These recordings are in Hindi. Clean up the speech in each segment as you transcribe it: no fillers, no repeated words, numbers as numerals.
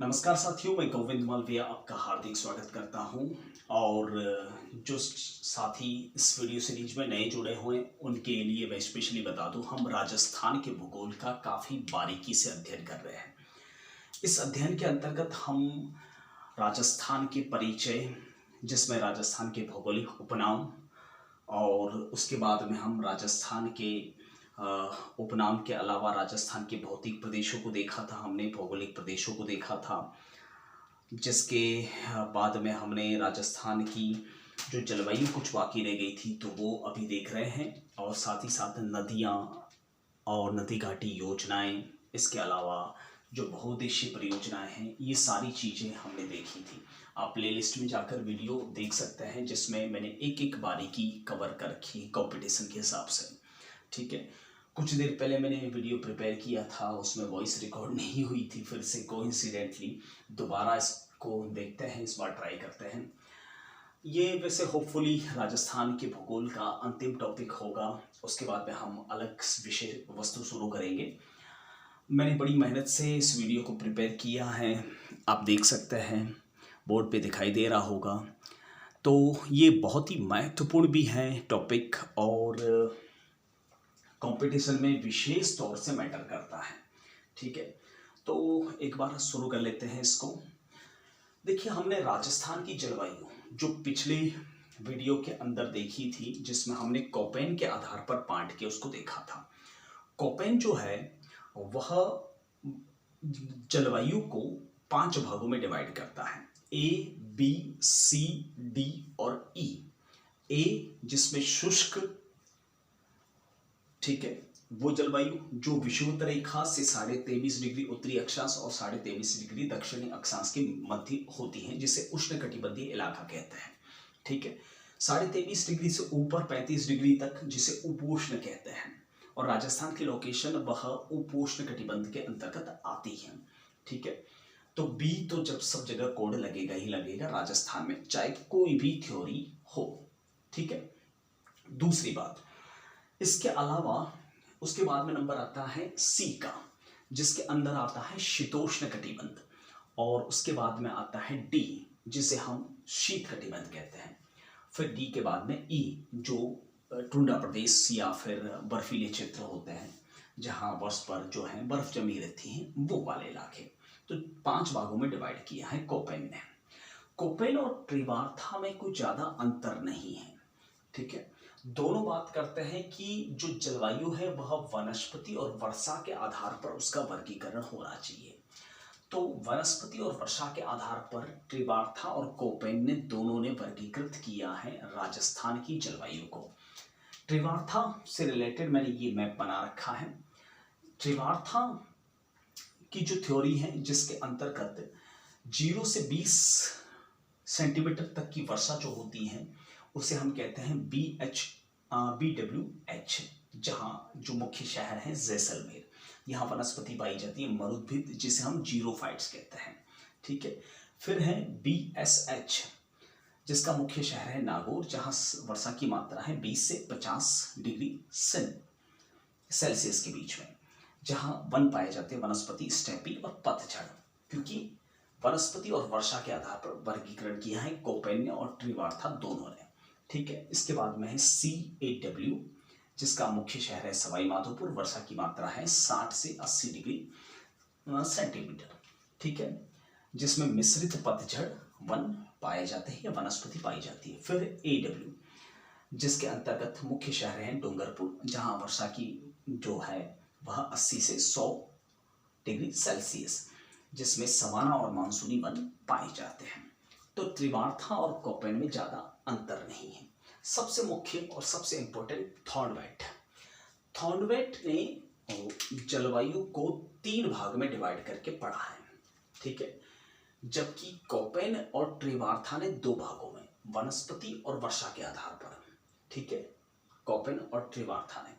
नमस्कार साथियों, मैं गोविंद मालविया आपका हार्दिक स्वागत करता हूं। और जो साथी इस वीडियो सीरीज में नए जुड़े हुए हैं उनके लिए मैं स्पेशली बता दूं, हम राजस्थान के भूगोल का काफ़ी बारीकी से अध्ययन कर रहे हैं। इस अध्ययन के अंतर्गत हम राजस्थान के परिचय, जिसमें राजस्थान के भौगोलिक उपनाम, और उसके बाद में हम राजस्थान के उपनाम के अलावा राजस्थान के भौतिक प्रदेशों को देखा था, हमने भौगोलिक प्रदेशों को देखा था। जिसके बाद में हमने राजस्थान की जो जलवायु कुछ बाकी रह गई थी तो वो अभी देख रहे हैं, और साथ ही साथ नदियाँ और नदी घाटी योजनाएं, इसके अलावा जो बहुउद्देशीय परियोजनाएं हैं, ये सारी चीज़ें हमने देखी थी। आप प्लेलिस्ट में जाकर वीडियो देख सकते हैं जिसमें मैंने एक एक बारीकी कवर कर रखी है कंपटीशन के हिसाब से। ठीक है, कुछ देर पहले मैंने वीडियो प्रिपेयर किया था, उसमें वॉइस रिकॉर्ड नहीं हुई थी, फिर से कोइंसिडेंटली दोबारा इसको देखते हैं, इस बार ट्राई करते हैं। ये वैसे होपफुली राजस्थान के भूगोल का अंतिम टॉपिक होगा, उसके बाद में हम अलग विषय वस्तु शुरू करेंगे। मैंने बड़ी मेहनत से इस वीडियो को प्रिपेयर किया है, आप देख सकते हैं, बोर्ड पे दिखाई दे रहा होगा। तो ये बहुत ही महत्वपूर्ण भी है टॉपिक, और कंपटीशन में विशेष तौर से मैटर करता है। ठीक है, तो एक बार शुरू कर लेते हैं इसको। देखिए, हमने राजस्थान की जलवायु जो पिछले वीडियो के अंदर देखी थी, जिसमें हमने कोपेन के आधार पर बांट के उसको देखा था। कोपेन जो है वह जलवायु को 5 भागों में डिवाइड करता है, ए, बी, सी, डी और ई। ए जिसमें शुष्क, ठीक है, वो जलवायु जो विषुवत रेखा से 23.5 डिग्री उत्तरी अक्षांश और 23.5 डिग्री दक्षिणी अक्षांश के मध्य होती है, जिसे उष्णकटिबंधीय इलाका कहते हैं। ठीक है, 23.5 डिग्री से ऊपर 35 डिग्री तक जिसे उपोष्ण कहते हैं, और राजस्थान की लोकेशन वह उपोष्ण कटिबंध के अंतर्गत आती है। ठीक है, तो बी तो जब सब जगह कोड लगेगा ही लगेगा राजस्थान में, चाहे कोई भी थ्योरी हो। ठीक है, दूसरी बात, इसके अलावा उसके बाद में नंबर आता है सी का, जिसके अंदर आता है शीतोष्ण कटिबंध, और उसके बाद में आता है डी, जिसे हम शीत कटिबंध कहते हैं। फिर डी के बाद में ई, जो टुंड्रा प्रदेश या फिर बर्फीले क्षेत्र होते हैं, जहां वर्ष पर जो है बर्फ जमी रहती है, वो वाले इलाके। तो 5 भागों में डिवाइड किया है कोपेन ने। कोपेन और त्रिवार्था में कोई ज्यादा अंतर नहीं है। ठीक है, दोनों बात करते हैं कि जो जलवायु है वह वनस्पति और वर्षा के आधार पर उसका वर्गीकरण होना चाहिए। तो वनस्पति और वर्षा के आधार पर त्रिवार्था और कोपेन ने दोनों ने वर्गीकृत किया है राजस्थान की जलवायु को। त्रिवार्था से रिलेटेड मैंने ये मैप बना रखा है। त्रिवार्था की जो थ्योरी है, जिसके अंतर्गत 0 से 20 सेंटीमीटर तक की वर्षा जो होती है उसे हम कहते हैं BWH, जहां जो मुख्य शहर है जैसलमेर। यहाँ वनस्पति पाई जाती है मरुद्भिद, जिसे हम जीरोफाइट्स कहते हैं। ठीक है, फिर है BSH, जिसका मुख्य शहर है नागौर, जहां वर्षा की मात्रा है 20 से 50 डिग्री सेल्सियस के बीच में, जहां वन पाए जाते हैं, वनस्पति, स्टेपी और पतझड़। क्योंकि वनस्पति और वर्षा के आधार पर वर्गीकरण किया है कोपेन ने और त्रिवार्था दोनों ने। ठीक है, इसके बाद में है CAW, जिसका मुख्य शहर है सवाई माधोपुर, वर्षा की मात्रा है 60 से 80 डिग्री सेंटीमीटर। ठीक है, जिसमें मिश्रित पतझड़ वन पाए जाते हैं या वनस्पति पाई जाती है। फिर AW, जिसके अंतर्गत मुख्य शहर है डूंगरपुर, जहां वर्षा की जो है वह 80 से 100 डिग्री सेल्सियस, जिसमें सवाना और मानसूनी वन पाए जाते हैं। तो त्रिवार्था और कोपेन में ज्यादा अंतर नहीं है। सबसे मुख्य और सबसे इंपॉर्टेंट थॉर्नवेट ने जलवायु को 3 भाग में डिवाइड करके पढ़ा है। ठीक है, जबकि कोपेन और त्रिवार्था ने 2 भागों में, वनस्पति और वर्षा के आधार पर। ठीक है, कोपेन और त्रिवार्था ने,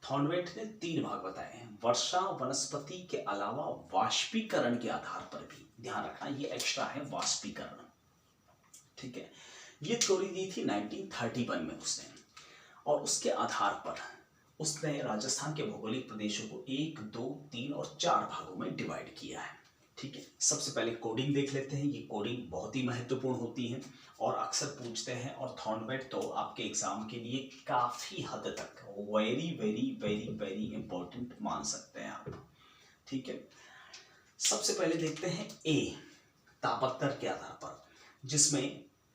थॉर्नवेट ने 3 भाग बताए हैं, वर्षा, वनस्पति के अलावा वाष्पीकरण के आधार पर भी। ध्यान रखना, ये एक्स्ट्रा है वाष्पीकरण। ठीक है, ये थ्योरी दी थी 1931 में उसने, और उसके आधार पर उसने राजस्थान के भौगोलिक प्रदेशों को 1, 2, 3 और 4 भागों में डिवाइड किया है। ठीक है, सबसे पहले कोडिंग देख लेते हैं। ये कोडिंग बहुत ही महत्वपूर्ण होती है और अक्सर पूछते हैं, और थॉर्नवेट तो आपके एग्जाम के लिए काफ़ी हद तक very very very very important मान सकते हैं आप। ठीक है, सबसे पहले देखते हैं ए, तापत्तर के आधार पर, जिसमें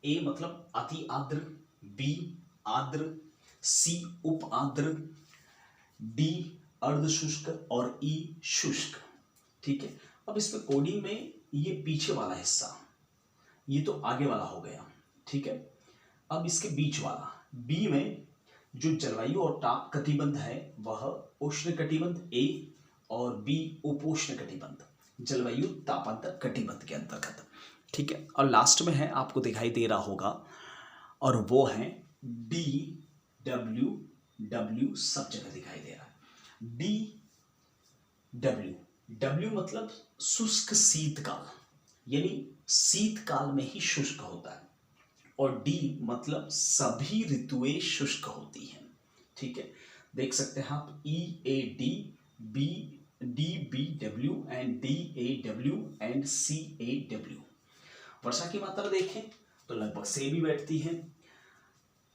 ए मतलब अति आर्द्र, बी आर्द्र, सी उप आर्द्र, डी अर्ध शुष्क और ई शुष्क। ठीक है, अब इसमें कोडिंग में ये पीछे वाला हिस्सा, ये तो आगे वाला हो गया। ठीक है, अब इसके बीच वाला बी में जो जलवायु और ताप कटिबंध है वह उष्ण कटिबंध ए, और बी उपोष्ण कटिबंध जलवायु तापांतर कटिबंध के अंतर्गत। ठीक है, और लास्ट में है, आपको दिखाई दे रहा होगा, और वो है डी डब्ल्यू, डब्ल्यू सब जगह दिखाई दे रहा है। डी डब्ल्यू, डब्ल्यू मतलब शुष्क शीतकाल, यानी शीतकाल में ही शुष्क होता है, और डी मतलब सभी ऋतुएं शुष्क होती हैं। ठीक है, देख सकते हैं आप E A D, B D B W and D A W and C A W. वर्षा की मात्रा देखें तो लगभग सेम ही बैठती है।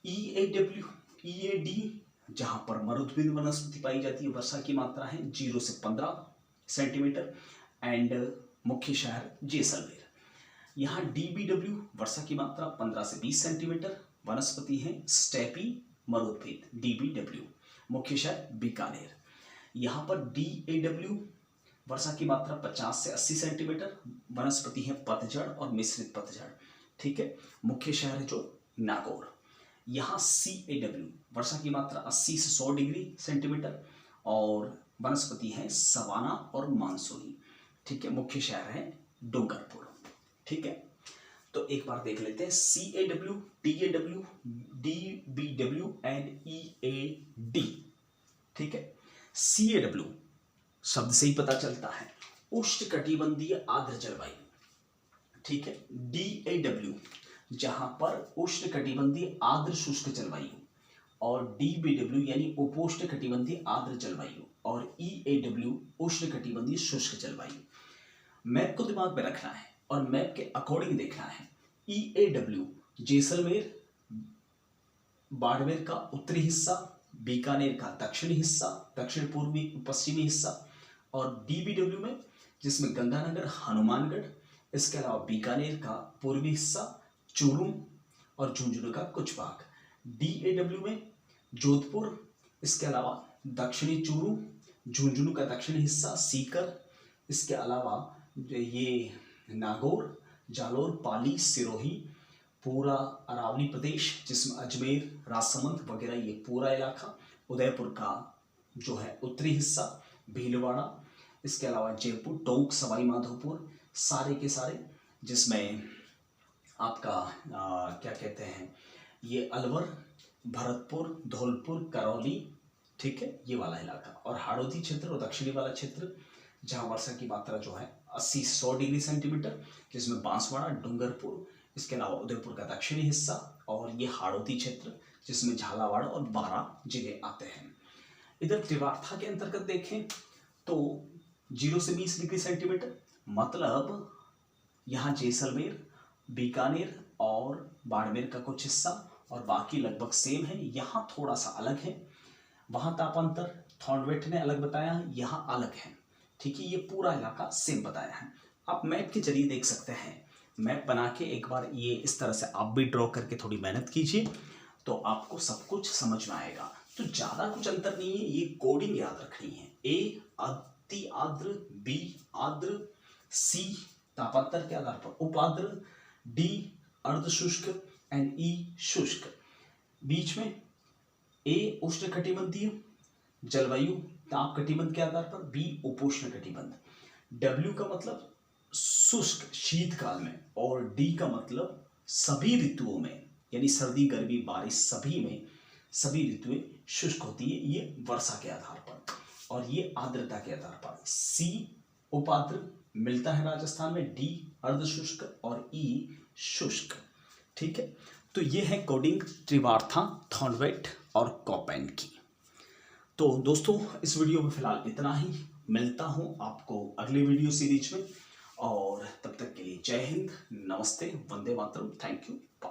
ई A W, E A D, जहां पर मरुद्भिन्न वनस्पति पाई जाती है, वर्षा की मात्रा है 0 से 15 सेंटीमीटर, एंड मुख्य शहर जैसलमेर। यहाँ DBW वर्षा की मात्रा 15 से 20 सेंटीमीटर, वनस्पति है स्टेपी मरुद्भिद DBW, मुख्य शहर बीकानेर। यहाँ पर DAW वर्षा की मात्रा 50 से 80 सेंटीमीटर, वनस्पति है पतझड़ और मिश्रित पतझड़। ठीक है, मुख्य शहर है जो नागौर। यहाँ CAW वर्षा की मात्रा 80 से 100 डिग्री सेंटीमीटर, और वनस्पति है सवाना और मानसूनी। ठीक है, मुख्य शहर है डूंगरपुर। ठीक है, तो एक बार देख लेते हैं CAW, TAW, DBW and EAD। ठीक है, CAW शब्द से ही पता चलता है उष्णकटिबंधीय आर्द्र जलवायु। ठीक है, DAW जहां पर उष्णकटिबंधीय आर्द्र शुष्क जलवायु, और DBW यानी उपोष्ण कटिबंधीय आर्द्र जलवायु, और EAW उष्ण कटिबंधीय शुष्क जलवायु। मैप को दिमाग में रखना है और मैप के अकॉर्डिंग देखना है। EAW जैसलमेर, बाड़मेर का उत्तरी हिस्सा, बीकानेर का दक्षिणी हिस्सा, दक्षिण पूर्वी पश्चिमी हिस्सा, और DBW में जिसमें गंगानगर, हनुमानगढ़, इसके अलावा बीकानेर का पूर्वी हिस्सा, चूरू और झुंझुनू का कुछ भाग। DAW में जोधपुर, इसके अलावा दक्षिणी चूरू, झुंझुनू का दक्षिणी हिस्सा, सीकर, इसके अलावा ये नागौर, जालौर, पाली, सिरोही, पूरा अरावली प्रदेश जिसमें अजमेर, राजसमंद वगैरह ये पूरा इलाका, उदयपुर का जो है उत्तरी हिस्सा, भीलवाड़ा, इसके अलावा जयपुर, टोंक, सवाई माधोपुर, सारे के सारे, जिसमें आपका क्या कहते हैं ये अलवर, भरतपुर, धौलपुर, करौली। ठीक है, ये वाला इलाका, और हाड़ौती क्षेत्र और दक्षिणी वाला क्षेत्र जहाँ वर्षा की मात्रा जो है 80 से 100 डिग्री सेंटीमीटर, जिसमें बांसवाड़ा, डूंगरपुर, इसके अलावा उदयपुर का दक्षिणी हिस्सा, और ये हाड़ौती क्षेत्र जिसमें झालावाड़ और बारां जिले आते हैं। इधर त्रिवार्था के अंतर्गत देखें तो 0 से 20 डिग्री सेंटीमीटर, मतलब यहाँ जैसलमेर, बीकानेर और बाड़मेर का कुछ हिस्सा, और बाकी लगभग सेम है। यहाँ थोड़ा सा अलग है, वहाँ तापांतर थॉर्नवेट ने अलग बताया है, यहाँ अलग है। ठीक है, ये पूरा इलाका सेम बताया है। आप मैप के जरिए देख सकते हैं, मैप बना के एक बार ये इस तरह से आप भी ड्रॉ करके थोड़ी मेहनत कीजिए तो आपको सब कुछ समझ में आएगा। तो ज़्यादा कुछ अंतर नहीं है, ये कोडिंग याद रखनी है। ए अति आर्द्र, बी आर्द्र, सी तापांतर के आधार पर उपाद्र, डी अर्धशुष्क एंड ई शुष्क। बीच में ए उष्णकटिबंधीय जलवायु ताप कटिबंध के आधार पर, बी उपोष्ण कटिबंध। डब्ल्यू का मतलब शुष्क शीतकाल में, और डी का मतलब सभी ऋतुओं में, यानी सर्दी, गर्मी, बारिश सभी में सभी ऋतुएं शुष्क होती है, ये वर्षा के आधार पर, और ये आर्द्रता के आधार पर। सी उपाद्र मिलता है राजस्थान में, डी अर्धशुष्क और ई शुष्क। ठीक है, तो ये है कोडिंग त्रिवार्था, थॉर्नवेट और कोपेन की। तो दोस्तों इस वीडियो में फिलहाल इतना ही, मिलता हूँ आपको अगले वीडियो सीरीज में, जय हिंद, नमस्ते, Vande Mataram, thank you, bye.